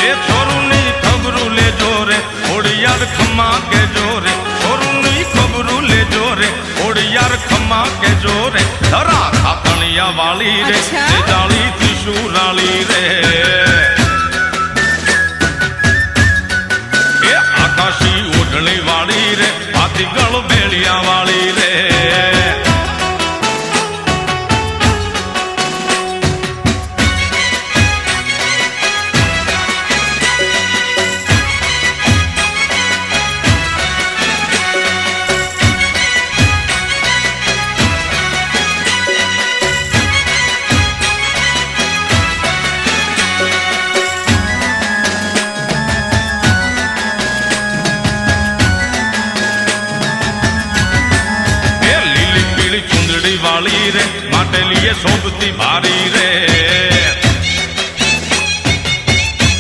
એ છોરુની ખબરું લેજો રે ઓડિયાર ખમ્મા કેજો રે છોરુની ખબરું લેજો રે ઓડિયાર ખમ્મા કેજો રે ધરા ખાતણિયા વાળી રે જાળી ત્રિશુરાળી રે એ આકાશી ઓઢણી વાળી રે હાથી ગળ બેળિયા વાળી રે વાળી રે માટે લીએ શોભતી ભારી રે